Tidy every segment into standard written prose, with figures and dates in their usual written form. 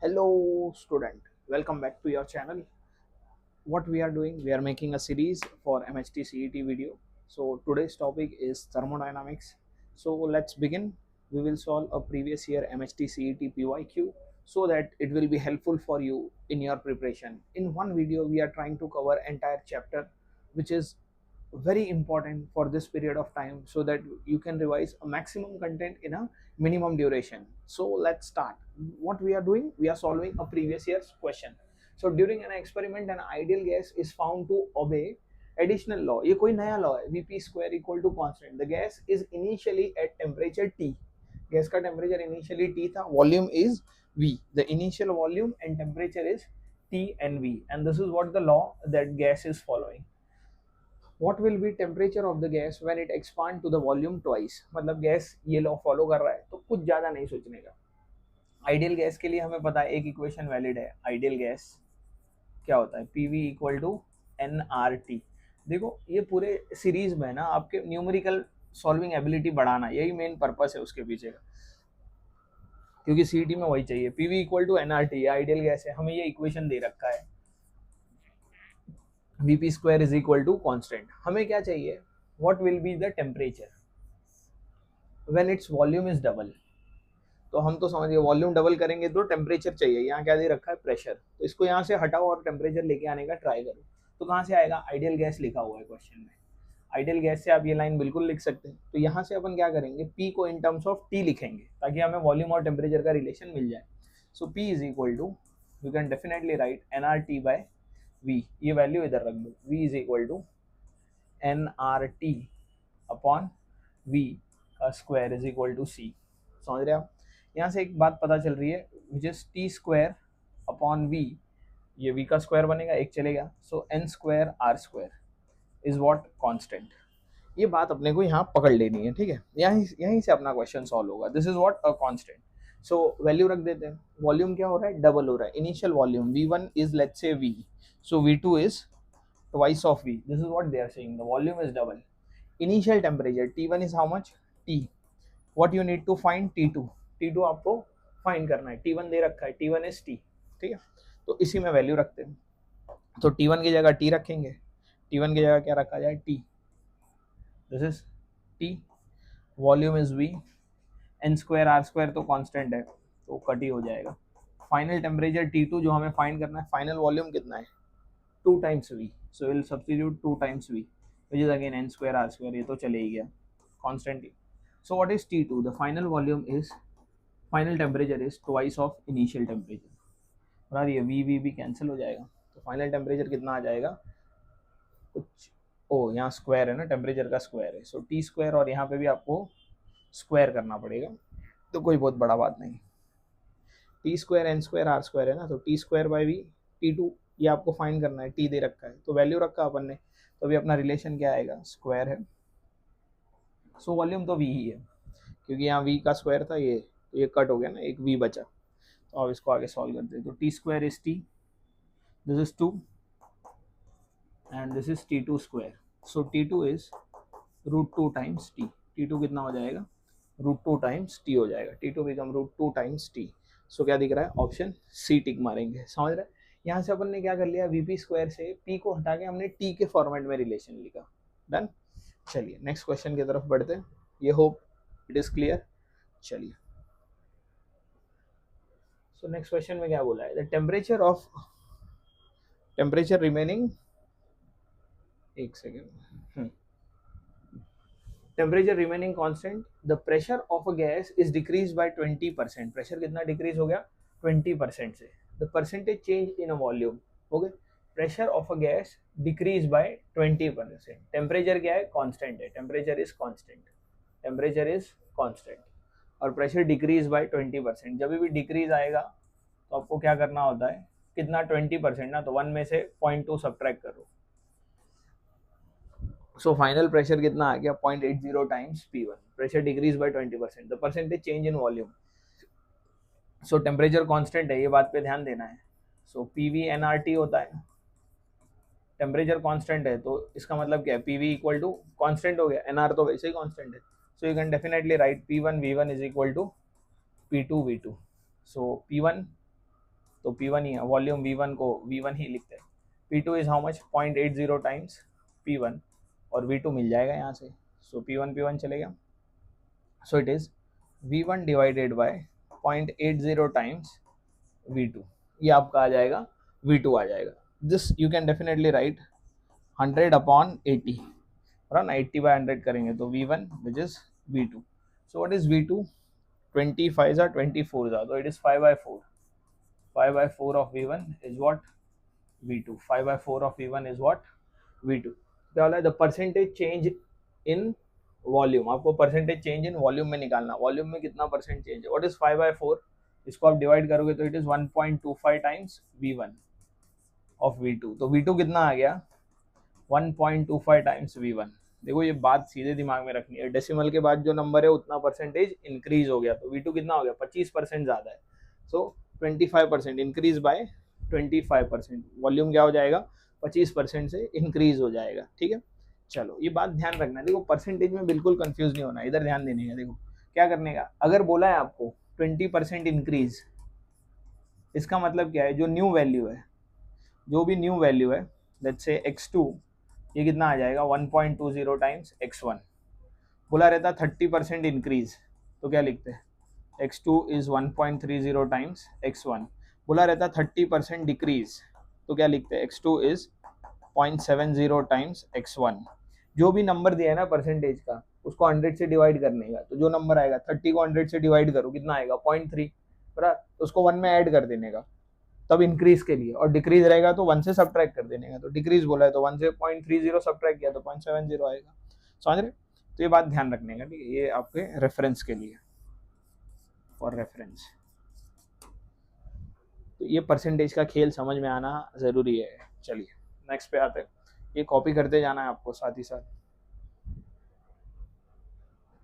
Hello student, welcome back to your channel. What we are doing, we are making a series for MHT CET video. So today's topic is thermodynamics. So let's begin. We will solve a previous year MHT CET PYQ so that it will be helpful for you in your preparation. In one video we are trying to cover entire chapter which is very important for this period of time so that you can revise a maximum content in a minimum duration. So let's start. What we are doing, we are solving a previous year's question. So during an experiment an ideal gas is found to obey additional law. ये कोई नया law है, Vp square equal to constant. The gas is initially at temperature T. Gas का temperature initially T था, volume is V. The initial volume and temperature is T and V, and this is what the law that gas is following. What will be temperature of the gas when it expand to the volume twice? मतलब gas ये law follow कर रहा है तो कुछ ज्यादा नहीं सोचने का. आइडियल गैस के लिए हमें पता है एक इक्वेशन वैलिड है. आइडियल गैस क्या होता है? P V equal to n R T. देखो ये पूरे सीरीज में ना आपके न्यूमेरिकल सॉल्विंग एबिलिटी बढ़ाना, यही मेन पर्पस है उसके पीछे का, क्योंकि सीईटी में वही चाहिए. P V equal to n R T ideal gas है, हमें ये इक्वेशन दे रखा है. Vp square is equal to constant. हमें क्या चाहिए? What will be the temperature when its volume is double? तो हम तो समझ गए वॉल्यूम डबल करेंगे तो टेम्परेचर चाहिए. यहाँ क्या दे रखा है? प्रेशर. तो इसको यहाँ से हटाओ और टेम्परेचर लेके आने का ट्राई करो. तो कहाँ से आएगा? आइडियल गैस लिखा हुआ है क्वेश्चन में. आइडियल गैस से आप ये लाइन बिल्कुल लिख सकते हैं. तो यहाँ से अपन क्या करेंगे? P को इन टर्म्स ऑफ T लिखेंगे ताकि हमें वॉल्यूम और टेम्परेचर का रिलेशन मिल जाए. So P is equal to, you can definitely write nRT by V. ये वैल्यू इधर रख दो. V is equal to nRT upon V का square is equal to C. समझ रहे आप? यहाँ से एक बात पता चल रही है which is T square upon V. ये V का स्क्वायर बनेगा, एक चलेगा. सो n square R square is what? Constant. ये बात अपने को यहाँ पकड़ लेनी है, ठीक है. यहीं से अपना क्वेश्चन सॉल्व होगा. This is what? A constant. So value रख देते हैं. वॉल्यूम क्या हो रहा है? डबल हो रहा है. Initial volume V1 is let's say V. So V2 is twice of V. This is what they are saying. The volume is double. Initial temperature T1 is how much? T. What you need to find? T2. T2 आपको find करना है. T1 दे रखा है. T1 is T. ठीक है. तो इसी में वैल्यू रखते हैं. तो T1 की जगह T रखेंगे. T1 की जगह क्या रखा जाए? T. This is T. Volume is V. N square R square तो कांस्टेंट है तो कट ही हो जाएगा. फाइनल टेम्परेचर T2 जो हमें फाइंड करना है. फाइनल वॉल्यूम कितना है? 2 times V. So we'll substitute 2 times V, which is again n square R square. ये तो चले ही गया constant. So what is T2? The final volume is, final temperature is twice of initial temperature. और ये V भी cancel हो जाएगा. तो फाइनल टेम्परेचर कितना आ जाएगा? कुछ यहाँ स्क्वायर है ना, टेम्परेचर का स्क्वायर है. सो टी स्क्वायर और यहाँ पे भी आपको स्क्वायर करना पड़ेगा. तो कोई बहुत बड़ा बात नहीं. T square n square R square है ना, तो T square by we. T2 ये आपको फाइंड करना है. T दे रखा है तो वैल्यू रखा अपन ने, तो अभी अपना रिलेशन क्या आएगा? स्क्वायर है. सो वॉल्यूम तो V ही है क्योंकि यहाँ V का स्क्वायर था. ये कट हो गया ना, एक V बचा. तो अब इसको आगे सॉल्व करते हैं. तो T square is T, this is 2 and this is T2 square. So T2 is √2 times T. T2 कितना हो जाएगा? √2 टाइम्स T हो जाएगा. T2 become √2 times T. सो क्या दिख रहा है? ऑप्शन सी टिक मारेंगे. समझ रहे हैं? यहाँ से अपन ने क्या कर लिया? Vp स्क्वायर से P को हटा के हमने T के फॉर्मेट में रिलेशन लिखा. डन. चलिए नेक्स्ट क्वेश्चन की तरफ बढ़ते हैं. ये होप इट इज क्लियर. चलिए सो नेक्स्ट क्वेश्चन में क्या बोला है? द टेम्परेचर रिमेनिंग, एक second, temperature remaining constant. The pressure of a gas is decrease by 20%. Pressure कितना डिक्रीज हो गया? 20% से. The percentage change in a volume. हो गए. Pressure of a gas decrease by 20%. Temperature क्या है? कांस्टेंट है. Temperature is constant. Temperature is constant और प्रेशर डिक्रीज बाय 20%. जब भी डिक्रीज आएगा तो आपको क्या करना होता है? कितना? 20% ना, तो 1 में से 0.2 सब्ट्रैक्ट करो. सो फाइनल प्रेशर कितना आ गया? 0.80 times P1. Pressure decrease by 20%. The percentage change in volume. So temperature constant है, ये बात पे ध्यान देना है. सो PV nRT होता है. टेम्परेचर कांस्टेंट है तो इसका मतलब क्या है? PV इक्वल टू कांस्टेंट हो गया. NR तो वैसे ही कांस्टेंट है. So you can definitely write P1 V1 is equal to P2 V2. So P1 तो P1 ही है, वॉल्यूम V1 को V1 ही लिखते हैं। P2 is how much 0.80 times P1 और V2 मिल जाएगा यहाँ से, सो P1 चलेगा, so it is V1 divided by 0.80 times V2, ये आपका आ जाएगा V2 आ जाएगा। This you can definitely right 100/80, around 80/100 करेंगे तो V1 which is V2। So what is V2? 25 are 24 are, so it is 5/4. 5/4 of V1 is what? V2. 5/4 of V1 is what? V2. क्या बोला है? The percentage change in volume, आपको percentage change in volume में निकालना, volume में कितना percent change है। What is 5/4? इसको आप डिवाइड करोगे तो it is 1.25 times V1 of V2, तो V2 कितना आ गया? 1.25 टाइम्स V1। देखो ये बात सीधे दिमाग में रखनी है, डेसिमल के बाद जो नंबर है उतना परसेंटेज इंक्रीज हो गया, तो V2 कितना हो गया? 25% ज़्यादा है, सो 25% इंक्रीज बाय 25%, वॉल्यूम क्या हो जाएगा? 25% से इंक्रीज हो जाएगा। ठीक है, चलो ये बात ध्यान रखना है। देखो परसेंटेज में बिल्कुल कंफ्यूज नहीं होना, इधर ध्यान देने का। देखो क्या करने का, अगर बोला है आपको 20% इंक्रीज, इसका मतलब क्या है? जो न्यू वैल्यू है, जो भी न्यू वैल्यू है, लेट्स से x2, ये कितना आ जाएगा? 1.20 टाइम्स x1। बोला रहता 30% इंक्रीज, तो क्या लिखते हैं? x2 is 1.30 times x1। बोला रहता 30% डिक्रीज, तो क्या लिखते हैं? x2 is 0.70 times x1। जो भी नंबर दिया है ना परसेंटेज का, उसको 100 से डिवाइड करने का, तो जो नंबर आएगा 30 को 100 से डिवाइड करो, कितना आएगा? 0.3, बराबर, तो उसको 1 में ऐड कर देने का, तब इंक्रीज के लिए, और डिक्रीज रहेगा तो 1 से सब्ट्रैक्ट कर देने का, तो डिक्रीज बोला है तो 1 से 0.30 सब्ट्रैक्ट किया तो 0.70 आएगा। समझ रहे? तो ये बात ध्यान रखने का, ठीक है, ये आपके रेफरेंस के लिए, फॉर रेफरेंस। तो ये परसेंटेज का खेल समझ में आना जरूरी है। चलिए नेक्स्ट पे आते हैं, ये कॉपी करते जाना है आपको साथ ही साथ।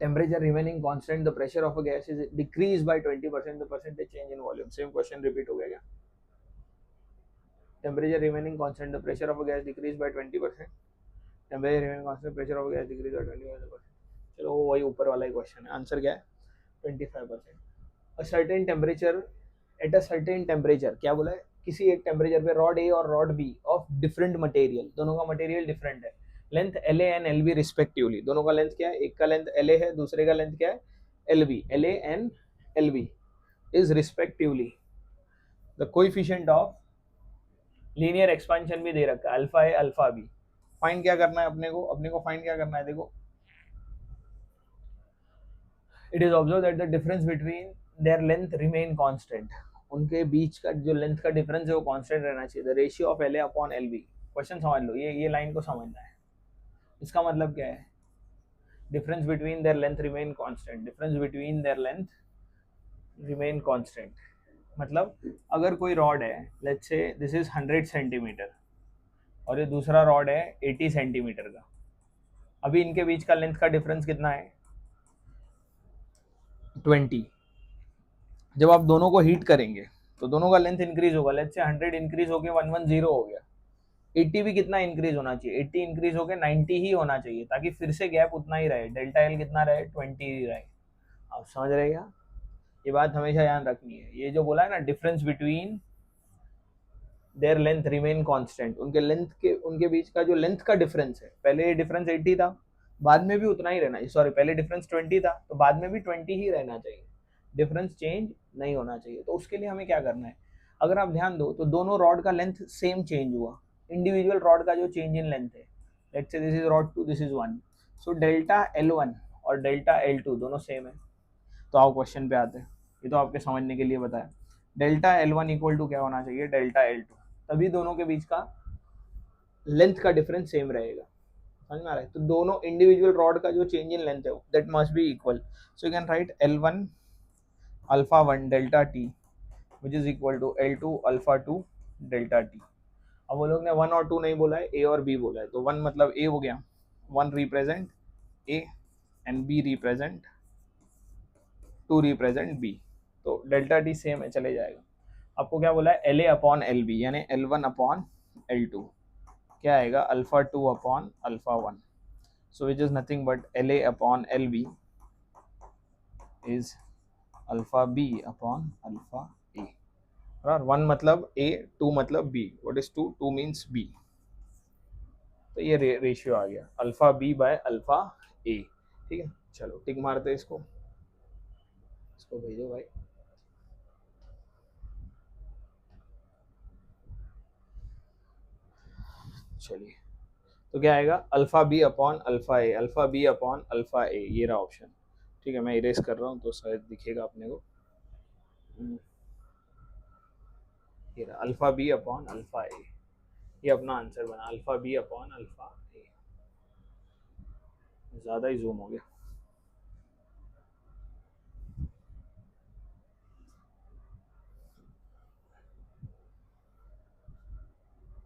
Temperature remaining constant, the pressure of a gas is decrease by 20%, the percentage change in volume. Same question repeat हो गया क्या? Temperature remaining constant, the pressure of a gas decrease by 20%, temperature remaining constant, pressure of gas decrease by 20%। चलो वो वही ऊपर वाला ही question है, answer क्या है? 25%। A certain temperature, at a certain temperature, क्या बोला है? किसी एक टेम्परेचर पे रॉड ए और rod B of different material, दोनों का मटेरियल डिफरेंट है, length L A and L B respectively, दोनों का लेंथ क्या है? एक का लेंथ एल ए है, दूसरे का लेंथ क्या है? L B. L A and L B is respectively the coefficient of linear expansion भी दे रखा है, alpha A alpha B. Find क्या करना है अपने को? अपने को फाइंड क्या करना है? देखो it is observe that the difference between their length remain constant, उनके बीच का जो लेंथ का डिफरेंस है वो कांस्टेंट रहना चाहिए। The ratio of L A upon L B. Question समझ लो, ये लाइन को समझना है। इसका मतलब क्या है? Difference between their length remain constant, difference between their length remain constant मतलब अगर कोई रॉड है, let's say this is 100 centimetre और ये दूसरा रॉड है 80 सेंटीमीटर का, अभी इनके बीच का लेंथ का डिफरेंस कितना है? 20। जब आप दोनों को हीट करेंगे तो दोनों का लेंथ इंक्रीज होगा, लेट्स से 100 इंक्रीज होके 110 हो गया, 80 भी कितना इंक्रीज होना चाहिए? 80 इंक्रीज होके 90 ही होना चाहिए, ताकि फिर से गैप उतना ही रहे, डेल्टा एल कितना रहे? 20 ही रहे। आप समझ रहे क्या? ये बात हमेशा ध्यान रखनी है। ये जो बोला है ना, difference between their length remain constant, उनके लेंथ के, उनके बीच का जो लेंथ का डिफरेंस है, पहले ये डिफरेंस 80 था, बाद में भी उतना ही रहना चाहिए, सॉरी पहले डिफरेंस 20 था तो बाद में भी 20 ही रहना चाहिए, डिफरेंस चेंज नहीं होना चाहिए। तो उसके लिए हमें क्या करना है? अगर आप ध्यान दो तो दोनों रॉड का लेंथ सेम चेंज हुआ, इंडिविजुअल रॉड का जो चेंज इन लेंथ है, let's say this is rod 2, this is 1, so delta L1 और डेल्टा L2 दोनों सेम है। तो आओ क्वेश्चन पे आते हैं, ये तो आपके समझने के लिए बताया। डेल्टा L1 इक्वल टू क्या होना चाहिए? डेल्टा L2, तभी दोनों के बीच का लेंथ का डिफरेंस सेम रहेगा। समझ में आ रहा है? तो दोनों इंडिविजुअल रॉड का जो चेंज इन लेंथ है that must be equal, so you can write L1 alpha 1 delta T which is equal to L2 alpha 2 delta T। अब वो लोग ने 1 और 2 नहीं बोला है, A और B बोला है, तो 1 मतलब A हो गया, 1 represent A and B represent 2 represent B, तो डेल्टा T सेम है, चले जाएगा। आपको क्या बोला है? LA अपॉन LB यानी L1 अपॉन L2 क्या आएगा? Alpha 2 upon alpha 1, so which is nothing but LA upon LB is alpha B upon alpha A। और 1 मतलब A, 2 मतलब B. What is 2? 2 means B. तो ये रेशियो आ गया अल्फा बी बाय अल्फा ए. ठीक है, चलो टिक मारते हैं इसको भेजो भाई. चलिए, तो क्या आएगा? Alpha B upon alpha A, alpha B upon alpha ए, ये रहा ऑप्शन. ठीक है, मैं इरेज कर रहा हूँ तो शायद दिखेगा अपने को. ये रहा अल्फा बी अपॉन अल्फा ए, ये अपना आंसर बना अल्फा बी अपॉन अल्फा ए. ज़्यादा ही जूम हो गया.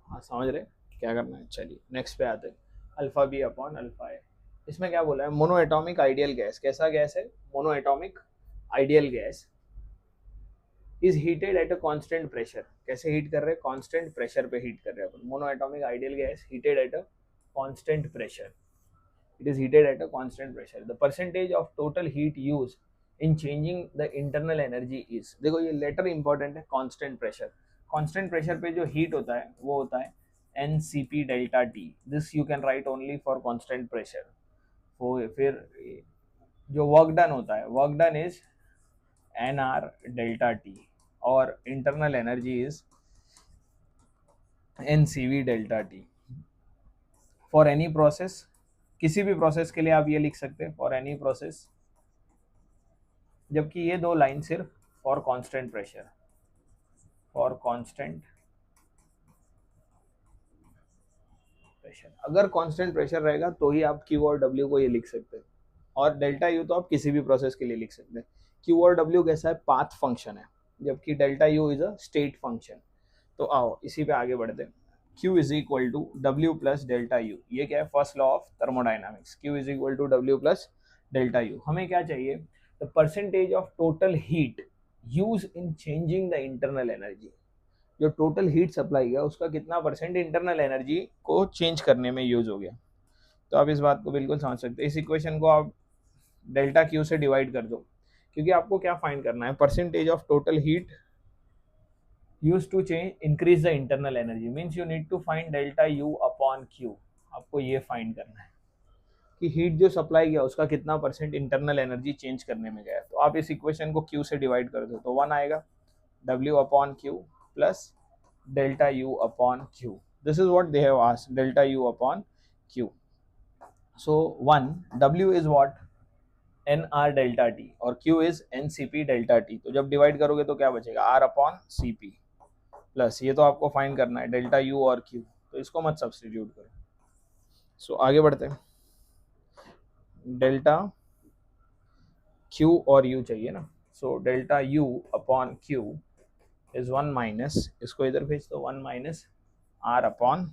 हाँ, समझ रहे क्या करना है. चलिए नेक्स्ट पे आते हैं. अल्फा बी अपॉन अल्फा ए. इसमें क्या बोला है? Mono atomic ideal gas. कैसा गैस है? Mono atomic ideal gas is heated at a constant pressure. कैसे हीट कर रहे हैं? कांस्टेंट प्रेशर पे हीट कर रहे हैं अपन. Mono atomic ideal gas heated at a constant pressure. It is heated at a constant pressure. The percentage of total heat used in changing the internal energy is. देखो ये letter important है. Constant pressure. Constant pressure पे जो heat होता है वो होता है NCP delta T. This you can write only for constant pressure. फिर जो वर्क डन होता है, work done is NR delta T और internal energy is NCV delta T. For any process, किसी भी प्रोसेस के लिए आप ये लिख सकते हैं फॉर एनी प्रोसेस, जबकि ये दो लाइन सिर्फ for constant pressure. For constant pressure, अगर कांस्टेंट प्रेशर रहेगा तो ही आप Q और W को ये लिख सकते हैं. और डेल्टा यू तो आप किसी भी प्रोसेस के लिए लिख सकते हैं. Q और W कैसा है? पाथ फंक्शन है, जबकि delta U is a state function. तो आओ इसी पे आगे बढ़ते हैं. Q is equal to W plus delta U. ये क्या है? First law of thermodynamics. Q is equal to W plus delta U. हमें क्या चाहिए? The percentage of total heat use in changing the internal energy. जो total heat supply है उसका कितना परसेंट इंटरनल एनर्जी को चेंज करने में यूज हो गया. तो आप इस बात को बिल्कुल समझ सकते हैं. इस इक्वेशन को आप डेल्टा क्यू से डिवाइड कर दो, क्योंकि आपको क्या फाइंड करना है? Percentage of total heat used to change increase the internal energy, means you need to find delta U upon Q. आपको ये फाइंड करना है कि हीट जो सप्लाई गया उसका कितना परसेंट इंटरनल एनर्जी चेंज करने में गया. तो आप इस इक्वेशन को Q से डिवाइड कर दो तो 1 आएगा W upon Q plus delta U upon Q. This is what they have asked, delta U upon Q. So 1 W is what? NR delta T और Q is NCP delta T. तो जब divide करोगे तो क्या बचेगा? R upon CP plus ये तो आपको फाइंड करना है डेल्टा यू और क्यू, तो इसको मत सब्सटीट्यूट करो. सो आगे बढ़ते हैं. डेल्टा क्यू और यू चाहिए ना. So delta U upon Q is 1 minus, इसको इधर भेज दो, 1 minus R upon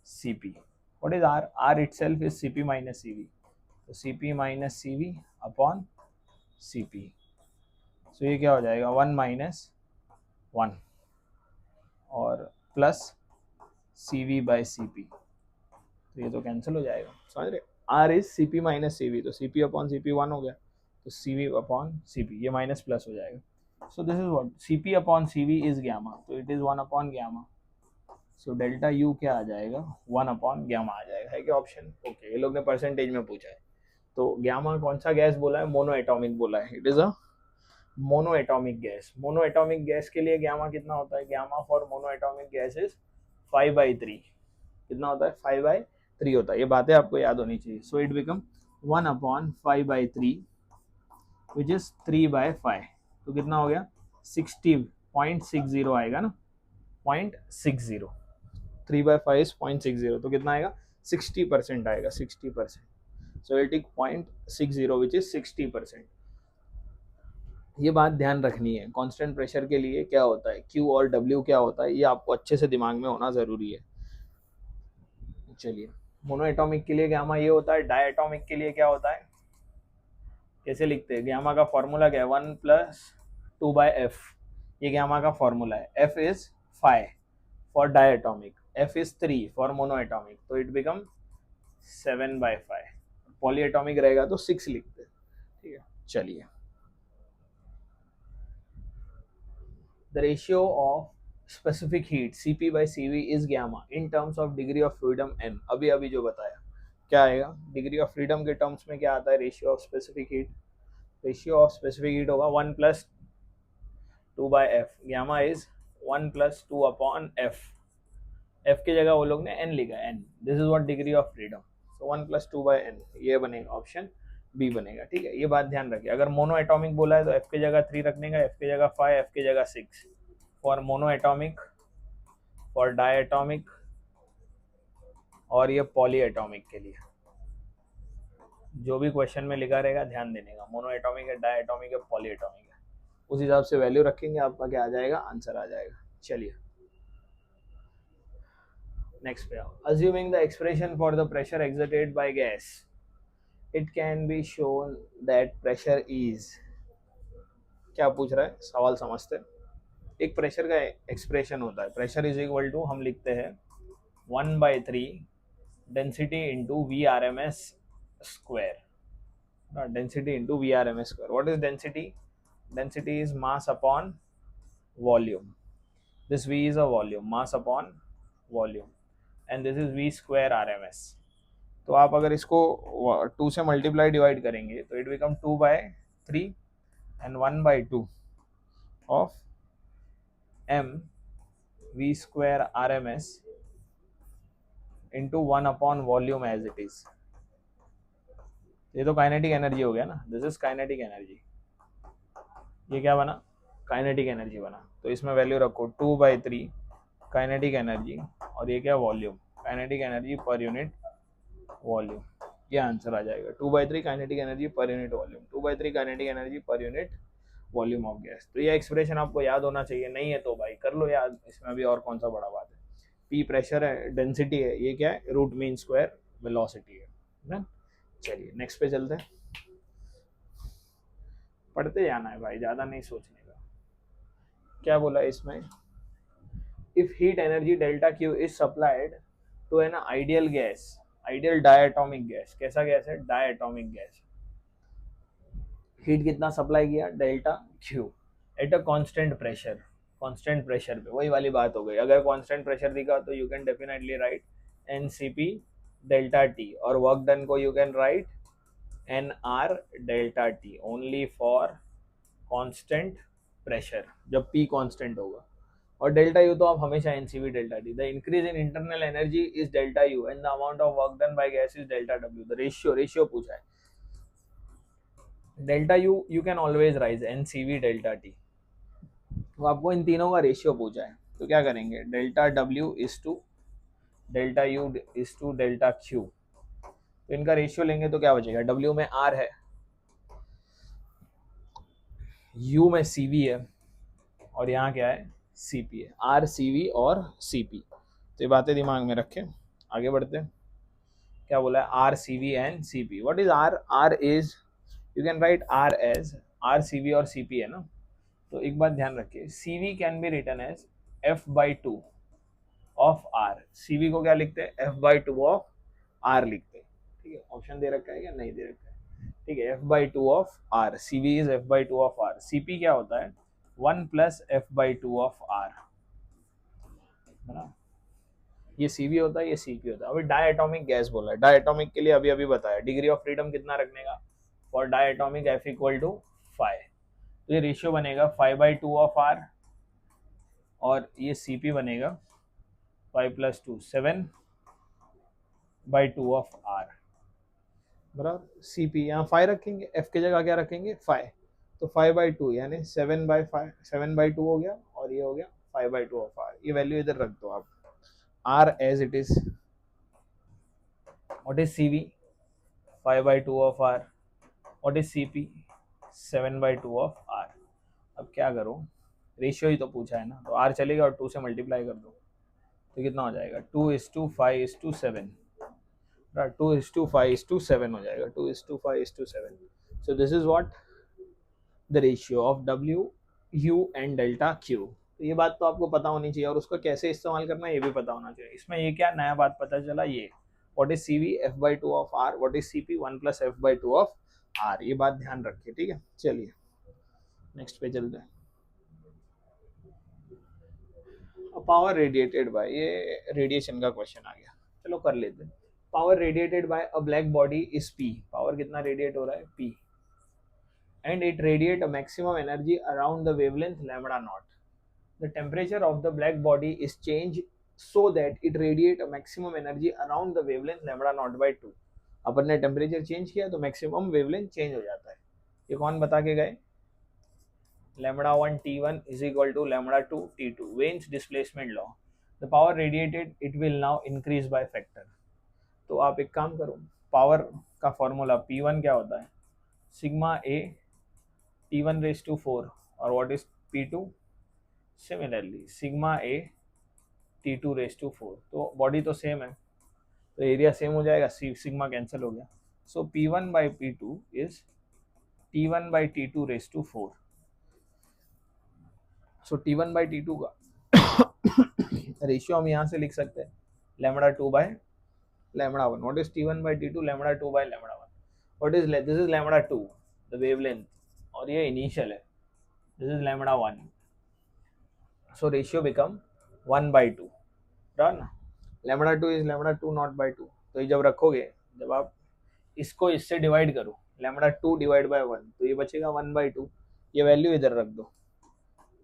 C P. What is R? R itself is C P minus C V. तो C P minus C V upon C P. So ये क्या हो जाएगा? 1 minus 1 और plus C V by C P. तो ये तो cancel हो जाएगा. समझ रहे? R is C P minus C V, तो C P upon C P 1 हो गया, तो C V upon C P, ये माइनस प्लस हो जाएगा. So this is what? C P upon C V is gamma, तो it is 1 upon gamma. So delta U क्या आ जाएगा? 1 अपॉन गैमा आ जाएगा. है क्या ऑप्शन? ओके, ये लोग ने परसेंटेज में पूछा है. तो गैमा कौन सा गैस बोला है? मोनो एटॉमिक बोला है. It is a mono atomic gas. Mono atomic gas के लिए गैमा कितना होता है? Gamma for mono atomic gas is 5/3. कितना होता है? 5/3 होता है. ये बातें आपको याद होनी चाहिए. So it become 1 upon 5/3 which is 3/5. तो कितना हो गया? 60.60 आएगा ना. 0.60, 3/5 इज 0.60, तो कितना आएगा? 60% आएगा. 60%. So it is 0.60 which is 60%. ये बात ध्यान रखनी है. कांस्टेंट प्रेशर के लिए क्या होता है, Q और W क्या होता है, ये आपको अच्छे से दिमाग में होना जरूरी है. चलिए, मोनो एटॉमिक के लिए गैमा ये होता है. डाई एटॉमिक के लिए क्या होता है? कैसे लिखते हैं? गैमा का फॉर्मूला क्या है? 1+2/f. ये गैमा का फॉर्मूला है. F is 5 for di atomic, F is 3 for mono atomic, तो इट बिकम 7/5. पॉली एटॉमिक रहेगा तो 6 लिखते हैं. ठीक है, चलिए. The ratio of specific heat Cp by Cv is gamma in terms of degree of freedom m। अभी अभी जो बताया क्या आएगा, डिग्री ऑफ फ्रीडम के टर्म्स में क्या आता है, ratio of specific heat, ratio of specific heat होगा 1+2/f, gamma is 1+2/f, f की जगह वो लोग ने n लिखा है, n, this is what degree of freedom, so 1+2/n, ये बनेगा ऑप्शन बी बनेगा। ठीक है, ये बात ध्यान रखिए, अगर मोनो एटॉमिक बोला है तो f की जगह 3 रखने का, f की जगह 5, f की जगह 6 for mono atomic, for diatomic और ये पॉली एटॉमिक के लिए जो भी क्वेश्चन में लिखा रहेगा ध्यान देने का, मोनो एटॉमिक है, डाई एटॉमिक है, पॉली एटॉमिक है, उस हिसाब से वैल्यू रखेंगे, आपका क्या आ जाएगा, आंसर आ जाएगा। चलिए नेक्स्ट पे आओ। Assuming the expression for the pressure exerted by gas it can be shown that pressure is, क्या पूछ रहा है सवाल समझते हैं। एक प्रेशर का एक्सप्रेशन होता है, प्रेशर इज इक्वल टू हम लिखते हैं 1/3 density into V R M S square, density into VRMS square. What is density? Density is mass upon volume. This V is a volume, mass upon volume, and this is V square RMS. तो आप अगर इसको 2 से multiply divide करेंगे तो it become 2/3 and 1/2 of m V square RMS into 1 upon volume as it is. ये तो kinetic energy हो गया ना, दिस इज काइनेटिक एनर्जी, ये क्या बना, काइनेटिक एनर्जी बना, तो इसमें वैल्यू रखो 2/3 काइनेटिक एनर्जी और ये क्या, volume, kinetic energy per unit volume, ये आंसर आ जाएगा 2/3 kinetic energy per unit volume, 2/3 kinetic energy per unit volume of gas. तो ये एक्सप्रेशन आपको याद होना चाहिए, नहीं है तो भाई कर लो याद, इसमें अभी और कौन सा बड़ा बात है। पी प्रेशर है, डेंसिटी है, ये क्या है, रूट मीन स्क्वायर वेलोसिटी है ना। चलिए नेक्स्ट पे चलते हैं, पढ़ते जाना है भाई, ज़्यादा नहीं सोचने का। क्या बोला इसमें, if heat energy delta Q is supplied to an ideal gas, ideal diatomic gas, कैसा गैस है, डायटोमिक गैस, हीट कितना सप्लाई किया, delta Q at a constant pressure, constant pressure पे, वही वाली बात हो गई, अगर कांस्टेंट प्रेशर दिखा तो you can definitely right NCP delta T, और वर्क डन को you can right NR delta T only for constant pressure, जब P कांस्टेंट होगा, और डेल्टा यू तो आप हमेशा NCV delta T, the increase in internal energy is delta U and the amount of work done by gas is delta W, the ratio पूछा है, delta U you can always rise NCV delta T, तो आपको इन तीनों का ratio पूछा है, तो क्या करेंगे, delta W is to delta U is to delta Q, तो इनका रेशियो लेंगे तो क्या बचेगा, डब्ल्यू में आर है, यू में सीवी है, और यहाँ क्या है, सीपी है, आर सीवी और सीपी, तो ये बातें दिमाग में रखें, आगे बढ़ते हैं। क्या बोला है, R CV and CP, what is R, R is, you can write R as R CV और सीपी है ना, तो एक बात ध्यान रखिए, CV can be written as f/2 of R, CV को क्या लिखते हैं, f/2 ऑफ आर लिखते हैं, ठीक है, ऑप्शन दे रखा है या नहीं दे रखा है, ठीक है, f/2 of R, CV is f/2 of R, CP क्या होता है 1+f/2 ऑफ आर, है ना, ये सीवी होता है, ये सीपी होता है। अभी डायटोमिक गैस बोला है, डायटोमिक के लिए अभी अभी बताया डिग्री ऑफ फ्रीडम कितना रखने का, for diatomic f equal to 5, तो ये रेशियो बनेगा 5/2 ऑफ आर, और ये सीपी बनेगा 5+2 7/2 ऑफ आर, बराबर, सीपी यहाँ 5 रखेंगे, एफ की जगह क्या रखेंगे 5, तो 5/2 यानी 7/5 7/2 हो गया, और ये हो गया 5/2 ऑफ आर, ये वैल्यू इधर रख दो आप, R as it is. What is CV? 5/2 of R. What is CP? 7/2 of R. अब क्या करो, रेशियो ही तो पूछा है ना, तो R चलेगा और 2 से मल्टीप्लाई कर दो, तो कितना हो जाएगा 2:5:7, 2:5:7 हो जाएगा, 2:5:7, so this is what the ratio of W, U and delta Q। तो ये बात तो आपको पता होनी चाहिए, और उसको कैसे इस्तेमाल करना है ये भी पता होना चाहिए। इसमें ये क्या नया बात पता चला, ये what is CV f/2 of R, what is CP 1+f/2 of R, ये बात ध्यान रखिए, ठीक है। चलिए नेक्स्ट पे चलते हैं। पावर रेडिएटेड बाय, ये रेडिएशन का क्वेश्चन आ गया, चलो कर लेते हैं। Power radiated by a black body is P, power कितना रेडिएट हो रहा है, P, and it radiate a maximum energy around the wavelength lambda naught. The temperature of the black body is change so that it radiate a maximum energy around the wavelength lambda naught by 2। अपन ने temperature change किया तो maximum wavelength change हो जाता है। ये कौन बता के गए, lambda 1 T1 is equal to lambda 2 T2, Wayne's displacement law. The power radiated it will now increase by factor। तो आप एक काम करो, पावर का फॉर्मूला P1 क्या होता है, sigma A T1 raise to 4, और what is P2, similarly sigma A T2 raise to 4। तो बॉडी तो सेम है तो एरिया सेम हो जाएगा, सिग्मा कैंसिल हो गया। So P1 by P2 is T1 by T2 raise to 4। So T1 by T2 का रेशियो हम यहाँ से लिख सकते हैं lambda 2 by lambda 1। What is T1 by T2, lambda 2 by lambda 1। What is this, is lambda 2 the wavelength, और ये initial है, this is lambda 1। So ratio become 1/2, done. Lambda 2 is lambda 2 naught by 2। तो ये जब रखोगे, जब आप इसको इससे डिवाइड करो, लैम्बडा 2 डिवाइड बाय 1, तो ये बचेगा 1/2। ये वैल्यू इधर रख दो,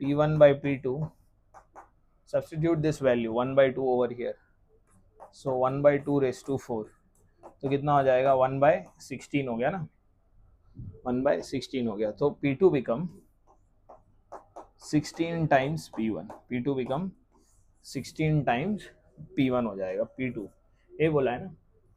P1 by P2, substitute this value 1/2 over here, so 1/2 raised to 4, तो कितना हो जाएगा 1/16 हो गया ना, 1/16 हो गया। तो P2 become 16 times P1, P2 become 16 times P1 हो जाएगा, P2 ये बोला है ना।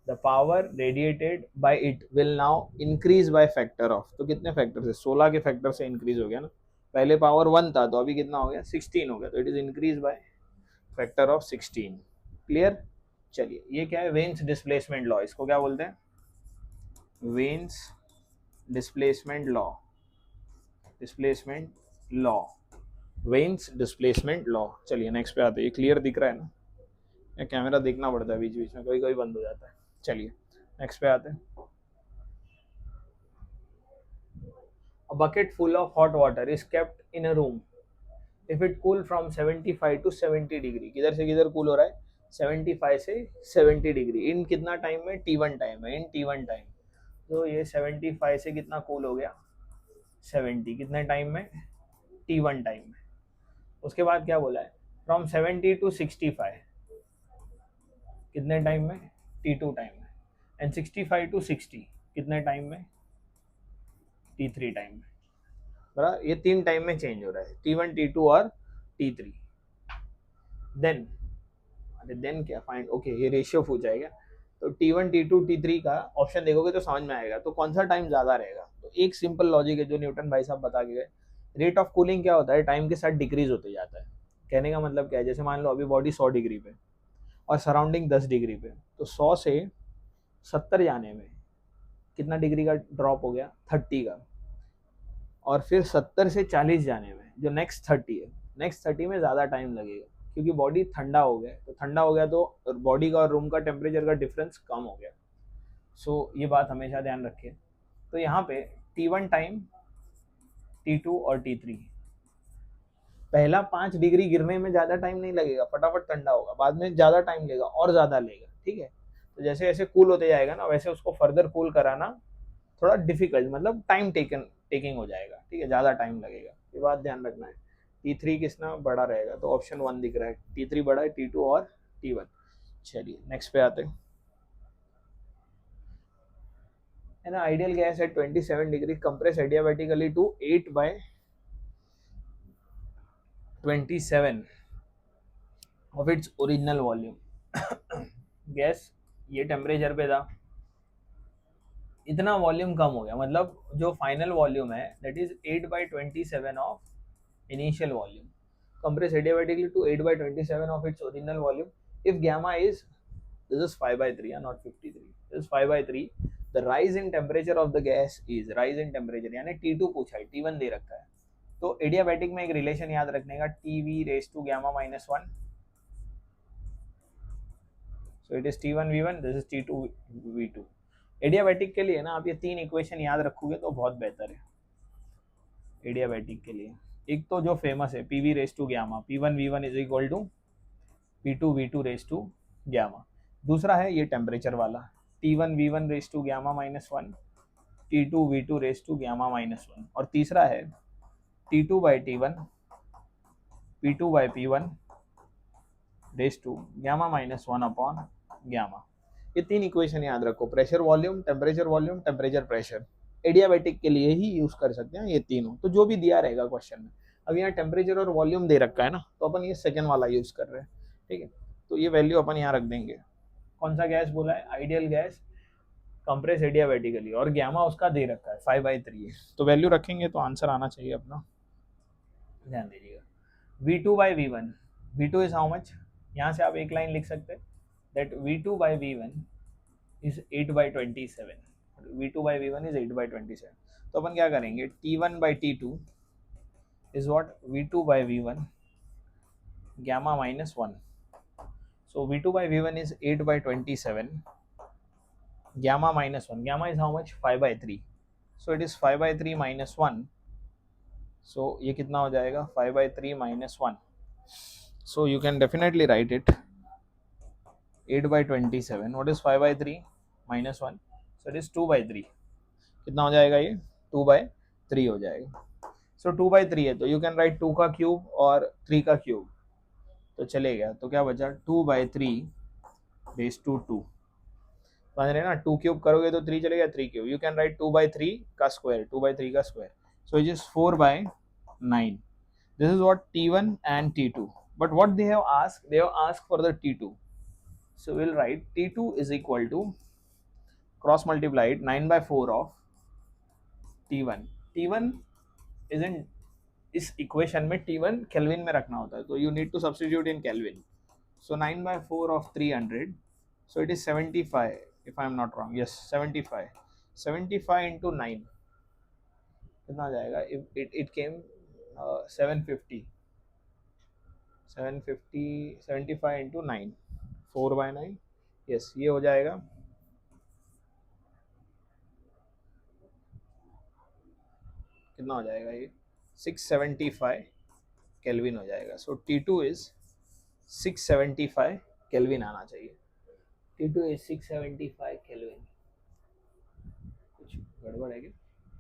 The power radiated by it will now increase by factor of, तो कितने फैक्टर से, 16 के फैक्टर से इंक्रीज हो गया ना, पहले पावर 1 था तो अभी कितना हो गया 16 हो गया, तो it is increase by factor of 16। Clear. चलिए ये क्या है, वेन्स डिस्प्लेसमेंट लॉ, इसको क्या बोलते हैं, veins displacement law, displacement law, veins displacement law. चलिए नेक्स्ट पे आते हैं, ये क्लियर दिख रहा है ना, या कैमरा देखना पड़ता है बीच बीच में, कभी कभी बंद हो जाता है। चलिए नेक्स्ट पे आते हैं। A bucket full of hot water is kept in a room if it cool from 75 to 70 degree, किधर से किधर कूल हो रहा है, 75 से 70 डिग्री, इन कितना टाइम में, T1 टाइम है, इन T1 टाइम। तो ये 75 से कितना कूल हो गया, 70, कितने टाइम में, T1 टाइम में। उसके बाद क्या बोला है, फ्रॉम 70 to 65 कितने टाइम में, T2 टाइम में, एंड 65 to 60 कितने टाइम में, T3 टाइम में। बराबर, ये 3 टाइम में चेंज हो रहा है, T1 T2 और T3। देन अरे देन क्या फाइंड, ओके ये रेशियो पूछ जाएगा, तो T1 T2 T3 का ऑप्शन देखोगे तो समझ में आएगा, तो कौन सा टाइम ज़्यादा रहेगा। तो एक सिंपल लॉजिक है जो न्यूटन भाई साहब बता के गए, रेट ऑफ कूलिंग क्या होता है, टाइम के साथ डिक्रीज होते जाता है। कहने का मतलब क्या है, जैसे मान लो अभी बॉडी 100 डिग्री पे और सराउंडिंग 10 डिग्री पे, तो 100 से 70 जाने में कितना डिग्री का ड्रॉप हो गया, 30 का, और फिर 70 से 40 जाने में जो नेक्स्ट 30 है, नेक्स्ट 30 में ज़्यादा टाइम लगेगा, क्योंकि बॉडी ठंडा हो गया, तो ठंडा हो गया तो बॉडी का और रूम का टेम्परेचर का डिफरेंस कम हो गया। सो ये बात हमेशा ध्यान रखिए। तो यहाँ पे T1 टाइम, T2 और T3, पहला 5 डिग्री गिरने में ज़्यादा टाइम नहीं लगेगा, फटाफट ठंडा होगा, बाद में ज़्यादा टाइम लेगा और ज़्यादा लेगा, ठीक है। तो जैसे जैसे कूल होते जाएगा ना, वैसे उसको फर्दर कूल कराना थोड़ा डिफिकल्ट, मतलब टाइम टेकिंग हो जाएगा, ठीक है, ज़्यादा टाइम लगेगा, ये बात ध्यान रखना है। T3 कितना बड़ा रहेगा, तो ऑप्शन 1 दिख रहा है, T3 बड़ा है, T2 और T1। चलिए नेक्स्ट पे आते हैं, है ना, ideal gas at 27 degree compress adiabatically to 8/27 of its original volume. Gas ये टेम्परेचर पे था, इतना वॉल्यूम कम हो गया, मतलब जो फाइनल वॉल्यूम है that is 8/27 of initial volume, compress adiabatically to 8/27 of its original volume if gamma is, this is 5/3 not 53, this is 5/3, the rise in temperature of the gas is, rise in temperature यानी T2 पूछा है, T1 दे रखा है। तो adiabatic में एक relation याद रखने का, TV raised to gamma minus 1, so it is T1 V1, this is T2 V2। Adiabatic के लिए ना आप ये 3 इक्वेशन याद रखोगे तो बहुत बेहतर है एडियाबैटिक के लिए। एक तो जो फेमस है, PV raise to gamma, P1 V1 is equal to P2 V2 raise to gamma. दूसरा है ये टेम्परेचर वाला, T1 V1 raise to gamma minus one, T2 V2 raise to gamma minus one. और तीसरा है T2 by T1 P2 by P1 raise to gamma minus one upon gamma. ये तीन equation याद रखो, pressure volume, temperature pressure. Adiabatic के लिए ही use कर सकते हैं ये तीनों, तो जो भी दिया रहेगा क्वेश्चन में। अब यहाँ टेम्परेचर और वॉल्यूम दे रखा है ना, तो अपन ये सेकंड वाला यूज कर रहे हैं, ठीक है। तो ये वैल्यू अपन यहाँ रख देंगे। कौन सा गैस बोला है? आइडियल गैस, कंप्रेस एडियाबैटिकली, और ग्यामा उसका दे रखा है 5/3 है, तो वैल्यू रखेंगे तो आंसर आना चाहिए अपना। ध्यान दीजिएगा, V2 by V1, V2 is how much, यहाँ से आप एक लाइन लिख सकते हैं, that V2 by V1 is 8/27, V2 by V1 is 8/27। तो अपन क्या करेंगे, T1 by T2 is what, V2 by V1 gamma minus 1. So V2 by V1 is 8/27, gamma minus 1, gamma is how much, 5/3, so it is 5/3 minus 1, so ये कितना हो जाएगा, 5/3 minus 1, so you can definitely write it 8/27, what is 5/3 minus 1, so it is 2/3, कितना हो जाएगा ये, 2/3 हो जाएगा। so 2/3 है तो you can write 2 का क्यूब और 3 का क्यूब, तो चले गया, तो क्या बचा, 2/3 रेस टू 2, समझ रहे ना, 2 क्यूब करोगे तो 3 चलेगा, 3 क्यूब, यू कैन राइट 2/3 का स्क्वायर, 2/3 का square, so it is 4/9। This is what T1 and T2, but what they have asked for the T2, so we'll write T2 is equal to cross multiplied 9/4 of T1। T1 is in इस equation में T1 kelvin में रखना होता है, तो you need to substitute in kelvin, so 9/4 of 300, so it is 75 if I am not wrong, yes 75 into 9 कितना जाएगा, it came 750 75 into 9 4/9, yes ये हो जाएगा, कितना हो जाएगा ये, 675 केल्विन हो जाएगा। सो T2 इज 675 केल्विन आना चाहिए, T2 is 675 Kelvin। कुछ गड़बड़ है क्या?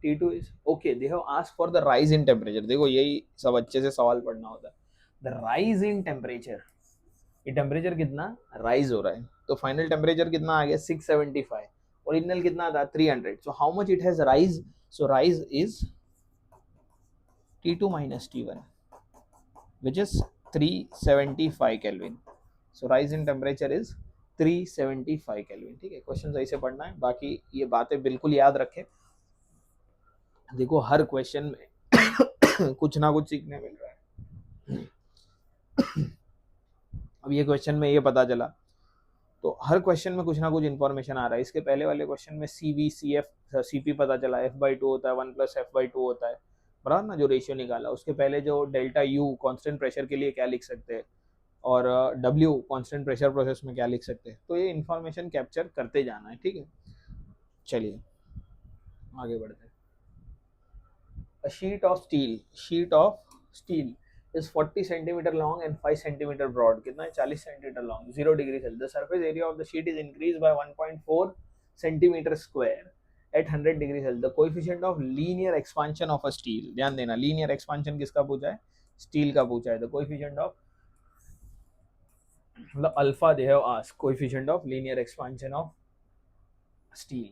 T2 is okay, they have asked for the rise in temperature। देखो यही सब अच्छे से सवाल पढ़ना होता है, the rise in temperature, ये टेम्परेचर कितना राइज हो रहा है, तो फाइनल टेम्परेचर कितना आ गया 675, ओरिजिनल कितना था 300, so how much it has rise, so rise is T2 minus T1 which is 375 Kelvin, so rise in temperature is 375 kelvin, ठीक है। क्वेश्चन ऐसे पढ़ना है, बाकी ये बातें बिल्कुल याद रखें। देखो हर क्वेश्चन में कुछ ना कुछ सीखने मिल रहा है। अब ये क्वेश्चन में ये पता चला, तो हर क्वेश्चन में कुछ ना कुछ इन्फॉर्मेशन आ रहा है। इसके पहले वाले क्वेश्चन में CV CF CP पता चला, F/2 होता है, 1 + F/2 होता है, बराबर ना, जो रेशियो निकाला। उसके पहले जो डेल्टा U कांस्टेंट प्रेशर के लिए क्या लिख सकते हैं, और W कांस्टेंट प्रेशर प्रोसेस में क्या लिख सकते हैं, तो ये इन्फॉर्मेशन कैप्चर करते जाना है, ठीक है। चलिए आगे बढ़ते हैं। A sheet of steel is 40 centimeter long and 5 centimeter broad, कितना है, 40 centimeter long, 0 degree Celsius। The surface area of the sheet is increased by 1.4 centimeter square at 100 degree Celsius। The coefficient of linear expansion of a steel, ध्यान देना, linear expansion किसका पूछा है, steel का पूछा है। The coefficient of the alpha they have asked, coefficient of linear expansion of steel।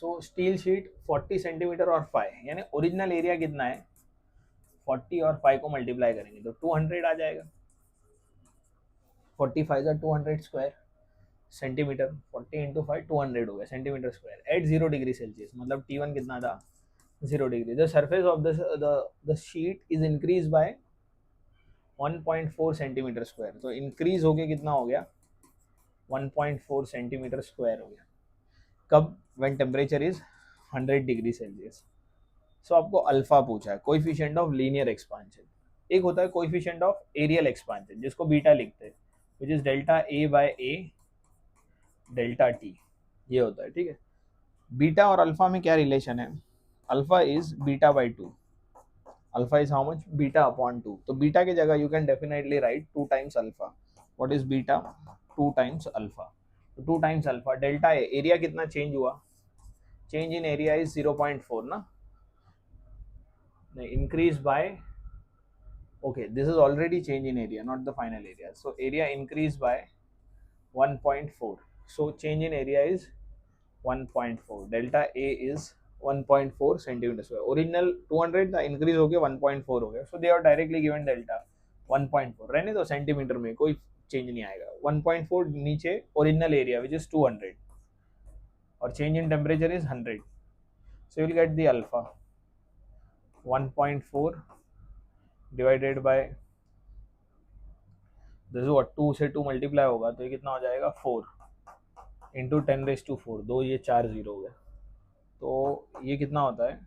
so steel sheet 40 centimetre और 5, यानी ओरिजिनल एरिया कितना है, 40 और 5 को मल्टीप्लाई करेंगे तो 200 आ जाएगा, 45 का 200 स्क्वायर सेंटीमीटर, 40 into 5 200 हो गया centimetre square at 0 degree Celsius, मतलब T1 कितना था 0 degree. The surface of the sheet is increase by 1.4 centimetre square, तो इंक्रीज हो गया, कितना हो गया 1.4 सेंटीमीटर स्क्वायर हो गया। कब, when temperature is 100 degree Celsius. So आपको अल्फा पूछा है, कोएफिशिएंट ऑफ लीनियर एक्सपांशन। एक होता है कोएफिशिएंट ऑफ एरियल एक्सपांशन, जिसको बीटा लिखते हैं, which is delta A by A delta T, ये होता है, ठीक है। बीटा और अल्फा में क्या रिलेशन है, alpha is beta by 2, alpha is how much, beta upon 2, तो बीटा की जगह you can definitely right 2 times alpha, what is beta, 2 times alpha, 2 times alpha. Delta A, area कितना चेंज हुआ, change in area is 0.4 ना, increase by, okay, this is already change in area, not the final area, so area increased by 1.4, so change in area is 1.4, delta A is 1.4 centimeter square, original 200 था, increase हो गया 1.4 हो गया, so they are directly given delta 1.4, रहने दो centimetre में कोई change नहीं आएगा, 1.4 नीचे ओरिजिनल एरिया विच इज 200 और change in temperature is 100, so you will get the alpha 1.4 divided by this is what, 2 से 2 मल्टीप्लाई होगा तो ये कितना हो जाएगा 4 इंटू 10⁻⁴, दो ये 4 जीरो हो गया, तो ये कितना होता है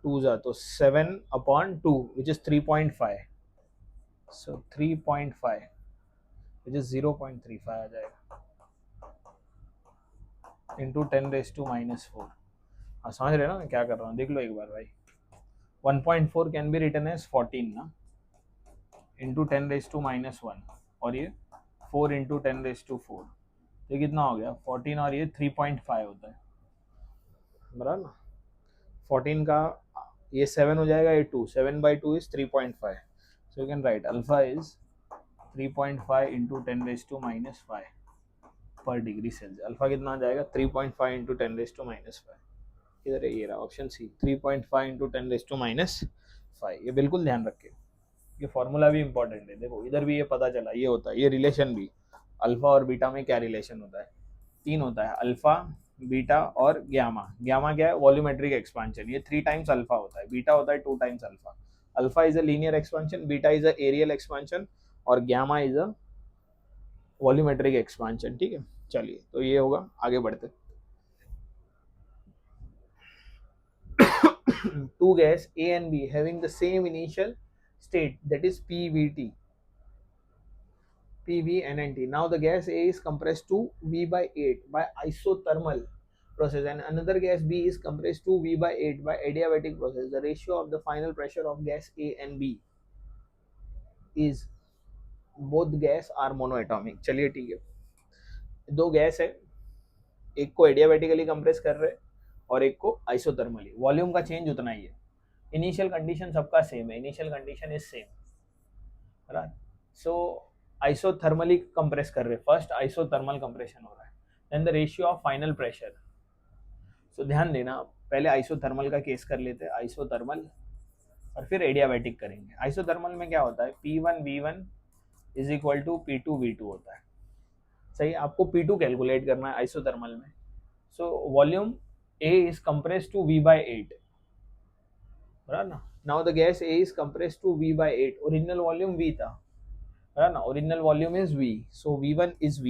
2 जा तो 7/2 which is 3.5, so 3.5 which is 0.35 आ जाएगा इंटू 10⁻⁻⁴। हाँ समझ रहे ना मैं क्या कर रहा हूँ, देख लो एक बार भाई, 1.4 कैन बी रिटन एज 14 ना, इंटू 10⁻⁻1 और ये 4 इंटू 10⁻⁴, ये कितना हो गया 14 और ये 3.5 होता है, बराबर ना, 14 का ये 7 हो जाएगा, ये 2, 7/2 is 3.5, so you can right alpha is 3.5 into 10⁻⁻5 पर डिग्री सेल्सियस। अल्फा कितना आ जाएगा 3.5 इंटू 10⁻⁻5, इधर है ये रहा ऑप्शन सी, 3.5 इंटू 10⁻⁻5, ये बिल्कुल ध्यान रखें, ये फॉर्मूला भी इंपॉर्टेंट है, देखो इधर भी ये पता चला, ये होता है ये रिलेशन भी, अल्फा और बीटा में क्या रिलेशन होता है, 3 होता है, अल्फा बीटा और ग्यामा। ग्यामा क्या है, वॉल्यूमेट्रिक एक्सपांशन, ये 3 टाइम्स अल्फा होता है, बीटा होता है 2 times alpha, alpha is a linear expansion, beta is a areal expansion और gamma is a volumetric expansion, ठीक है। चलिए तो ये होगा, आगे बढ़ते। Two gas A and B having the same initial state, that is PVT, PV and NT. Now the gas A is compressed to V/8 by isothermal process and another gas B is compressed to V/8 by adiabatic process. The ratio of the final pressure of gas A and B is, both gas are monoatomic। चलिए ठीक है, दो gas है, एक को adiabatically compress कर रहे हैं और एक को आइसोथर्मली, वॉल्यूम का चेंज उतना ही है, इनिशियल कंडीशन सबका सेम है, initial condition is same, right. So isothermally compress कर रहे हैं, फर्स्ट आइसोथर्मल कंप्रेशन हो रहा है, then the ratio of final pressure, so ध्यान देना पहले आइसोथर्मल का केस कर लेते हैं, आइसोथर्मल और फिर एडियाबैटिक करेंगे। आइसोथर्मल में क्या होता है, P1V1 is equal to P2V2 होता है, सही, आपको P2 कैलकुलेट करना है आइसोथर्मल में। So volume A is compressed to V/8, बराबर ना, now the gas A is compressed to V/8, original volume V था, बराबर ना, original volume is V, so V1 is V,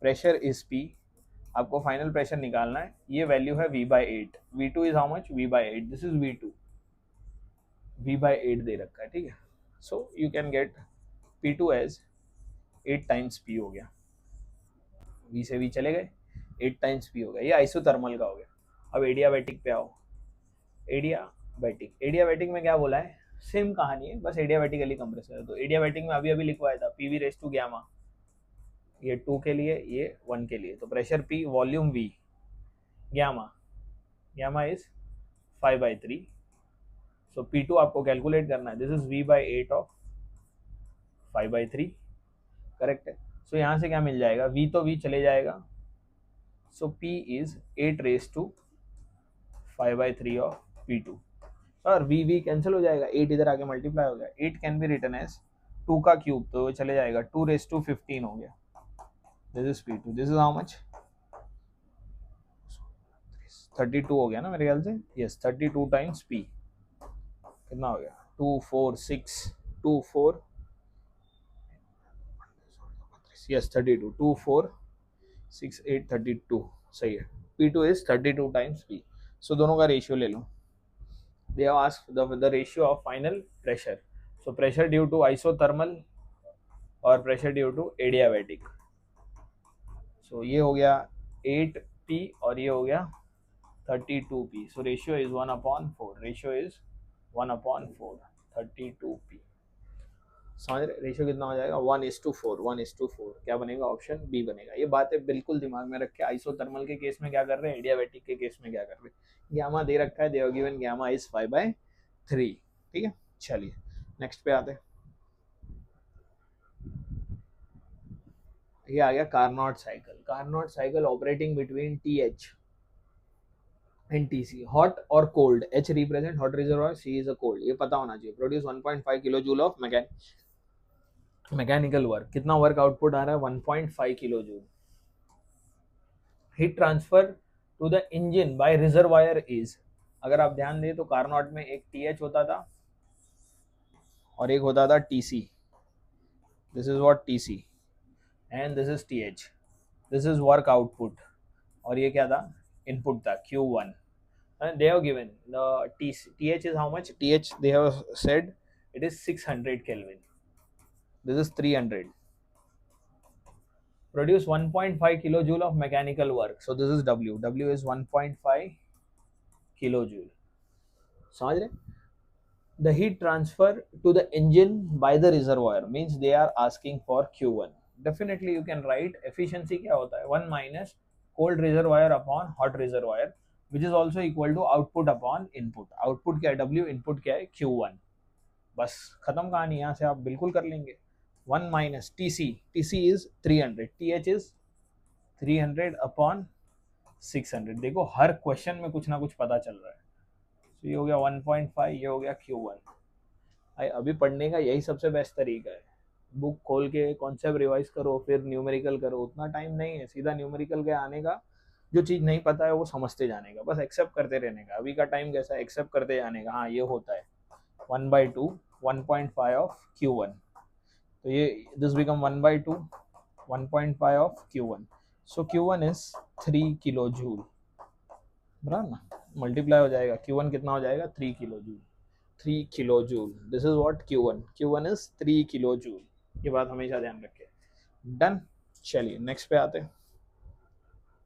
pressure is P, आपको final pressure निकालना है, ये value है V/8, V2 is how much, V/8, this is V2, V/8 दे रखा है, ठीक है। So you can get P2 as 8 times P हो गया, V से V चले गए, 8 टाइम्स P हो गया, ये आइसोथर्मल का हो गया। अब एडियाबैटिक पे आओ, एडियाबैटिक, एडियाबैटिक में क्या बोला है, सेम कहानी है, बस एडियाबैटिकली कंप्रेस है, तो एडियाबैटिक में अभी अभी लिखवाया था PV gamma, ये 2 के लिए, ये 1 के लिए, तो pressure P, volume V, gamma, gamma is 5/3, so P2 आपको कैलकुलेट करना है, this is V/8 of 5/3, correct है। सो यहाँ से क्या मिल जाएगा, V तो V चले जाएगा, सो P इज 8⁻5/3 ऑफ P2 और V कैंसिल हो जाएगा, 8 इधर आके मल्टीप्लाई हो गया, 8 कैन बी रिटन एज 2 का क्यूब, तो चले जाएगा 2⁻15 हो गया, this is P2, this is how much 32 हो गया ना मेरे ख्याल से, यस 32 टाइम्स P, कितना हो गया 2 4 6 2 4, यस 32, 2 4 6 8 32, सही है, P2 इज 32 टाइम्स P, सो दोनों का रेशियो ले लो, they have asked the ratio of final pressure, so pressure due to isothermal और pressure due to adiabatic, so ये हो गया 8P और ये हो गया 32P, so ratio is 1/4, ratio is 1/4, 32P, समझ रहे, रेशियो कितना हो जाएगा 1:4, 1:4, क्या बनेगा, ऑप्शन बी बनेगा। ये बातें बिल्कुल दिमाग में रख के आइसोथर्मल के केस में क्या कर रहे हैं, एडियाबैटिक के केस में क्या कर रहे हैं, गामा दे रखा है, they have given gamma is 5/3, ठीक है। चलिए नेक्स्ट पे आते हैं। ये आ गया Carnot cycle. Carnot cycle operating between TH and TC, hot और cold. H represent hot reservoir, C is a cold, ये पता होना चाहिए। Produce 1.5 kilo joule of mechanical work, कितना वर्क आउटपुट आ रहा है, 1.5 kilo joule. Heat transfer to the engine by reservoir is, अगर आप ध्यान दें तो कार्नोट में एक TH होता था और एक होता था TC, this is what TC and this is TH, this is work output, और ये क्या था, इनपुट था Q1। And they have given the TH is how much, TH they have said it is 600 Kelvin, this is 300, produce 1.5 kilojoule of mechanical work, so this is W is 1.5 kilojoule, समझ रहे। the heat transfer to the engine by the reservoir means they are asking for Q1, definitely you can write efficiency क्या होता है, 1 minus cold reservoir upon hot reservoir which is also equal to output upon input, output क्या है W, input क्या है Q1, बस खत्म कहानी, यहाँ से आप बिल्कुल कर लेंगे। 1 minus TC is 300, TH is 300 upon 600, देखो हर क्वेश्चन में कुछ ना कुछ पता चल रहा है। तो ये हो गया 1.5, ये हो गया Q1। अभी पढ़ने का यही सबसे बेस्ट तरीका है, बुक खोल के कॉन्सेप्ट रिवाइज करो फिर न्यूमेरिकल करो, उतना टाइम नहीं है, सीधा न्यूमेरिकल के आने का, जो चीज़ नहीं पता है वो समझते जाने का, बस एक्सेप्ट करते रहने का। अभी का टाइम कैसा है, एक्सेप्ट करते जाने का, हाँ ये होता है 1/2, 1.5 ऑफ Q1, तो ये this become 1/2, 1.5 of Q1, so Q1 is 3 kilo joule, बराबर ना, मल्टीप्लाई हो जाएगा, Q1 कितना हो जाएगा, 3 kilo joule, 3 kilo joule, this is what Q1 is 3 kilo joule, ये बात हमेशा ध्यान रखें। डन, चलिए नेक्स्ट पे आते हैं।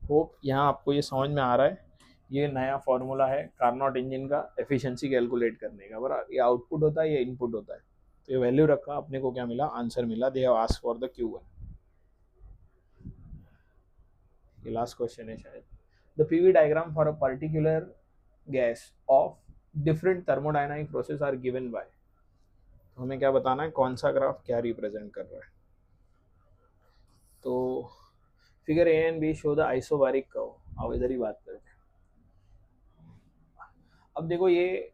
होप यहाँ आपको ये समझ में आ रहा है, ये नया फॉर्मूला है कार्नोट इंजन का एफिशिएंसी कैलकुलेट करने का, बराबर, ये आउटपुट होता है, ये इनपुट होता है, तो ये वैल्यू रखा, अपने को क्या मिला, आंसर मिला, they have asked for the Q1। ये लास्ट क्वेश्चन है शायद। The PV diagram for a particular gas of different thermodynamic process are given by, तो हमें क्या बताना है, कौन सा ग्राफ क्या रिप्रेजेंट कर रहा है। तो figure A and B show the isobaric curve, अब इधर ही बात करते हैं। अब देखो ये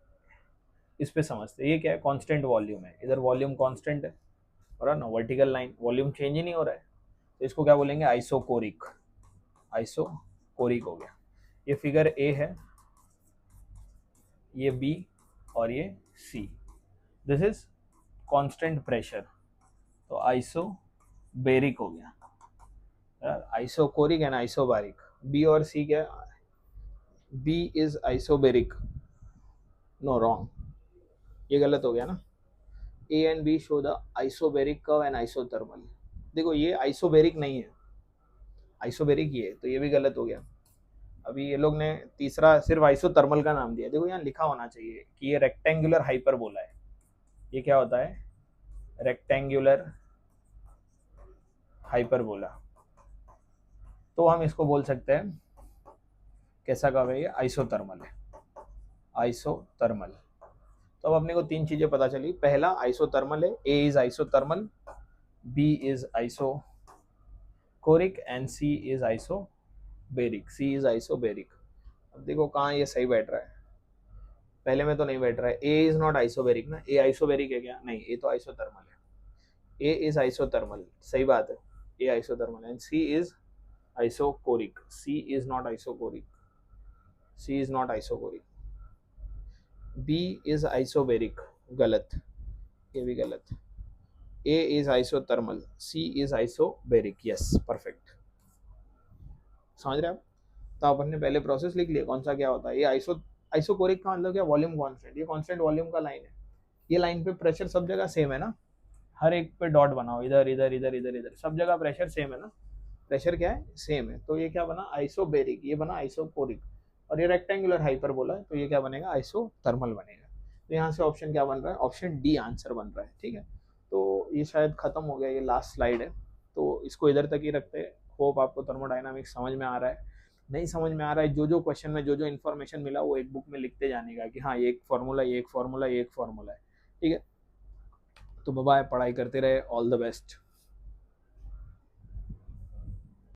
इस पे समझते हैं, ये क्या है, कांस्टेंट वॉल्यूम है, इधर वॉल्यूम कांस्टेंट है, और ना वर्टिकल लाइन वॉल्यूम चेंज ही नहीं हो रहा है, तो इसको क्या बोलेंगे, आइसोकोरिक, आइसोकोरिक हो गया। ये फिगर ए है, ये बी और ये C, this is constant pressure, तो आइसोबेरिक हो गया, आइसोकोरिक एंड आइसोबारिक। बी और सी क्या, B is isobaric, no wrong, ये गलत हो गया ना, A and B show the isobaric curve and isothermal, देखो ये आइसोबेरिक नहीं है, आइसोबेरिक ये है, तो ये भी गलत हो गया। अभी ये लोग ने तीसरा सिर्फ आइसोथर्मल का नाम दिया, देखो यहाँ लिखा होना चाहिए कि ये रेक्टेंगुलर हाइपरबोला है, ये क्या होता है, रेक्टेंगुलर हाइपरबोला, तो हम इसको बोल सकते हैं कैसा कर्व है, ये आइसोथर्मल है, आइसोथर्मल। तो अब अपने को तीन चीजें पता चली, पहला आइसोथर्मल है, A is isothermal, B is isochoric and C is isobaric, C is isobaric. अब देखो कहाँ ये सही बैठ रहा है, पहले में तो नहीं बैठ रहा है, ए इज नॉट आइसोबेरिक ना, ए आइसोबेरिक है क्या, नहीं, ए तो आइसोथर्मल है, ए इज आइसोथर्मल, सही बात है, A isothermal and C is isochoric, C is not isochoric, C is not isochoric. B is isobaric, गलत, ये भी गलत। A is isothermal, C is isobaric, yes perfect, समझ रहे आप। तो अपन ने पहले प्रोसेस लिख लिया, कौन सा क्या होता है, ये आइसोकोरिक का मतलब क्या, वॉल्यूम कांस्टेंट, ये कांस्टेंट वॉल्यूम का लाइन है, ये लाइन पे प्रेशर सब जगह सेम है ना, हर एक पे डॉट बनाओ, इधर इधर इधर इधर इधर, सब जगह प्रेशर सेम है ना, प्रेशर क्या है, सेम है, तो ये क्या बना, आइसोबेरिक, ये बना आइसोकोरिक, और ये रेक्टेंगुलर हाइपरबोला है, तो ये क्या बनेगा, आइसोथर्मल बनेगा। तो यहाँ से ऑप्शन क्या बन रहा है, ऑप्शन डी आंसर बन रहा है, ठीक है। तो ये शायद ख़त्म हो गया, ये लास्ट स्लाइड है, तो इसको इधर तक ही रखते हैं। होप आपको थर्मोडायनामिक्स समझ में आ रहा है। नहीं समझ में आ रहा है, जो जो क्वेश्चन में जो जो इन्फॉर्मेशन मिला वो एक बुक में लिखते जाने का कि हाँ ये एक फार्मूला, ये एक फार्मूला, ये एक फार्मूला है। ठीक है, तो बाय, पढ़ाई करते रहे, ऑल द बेस्ट।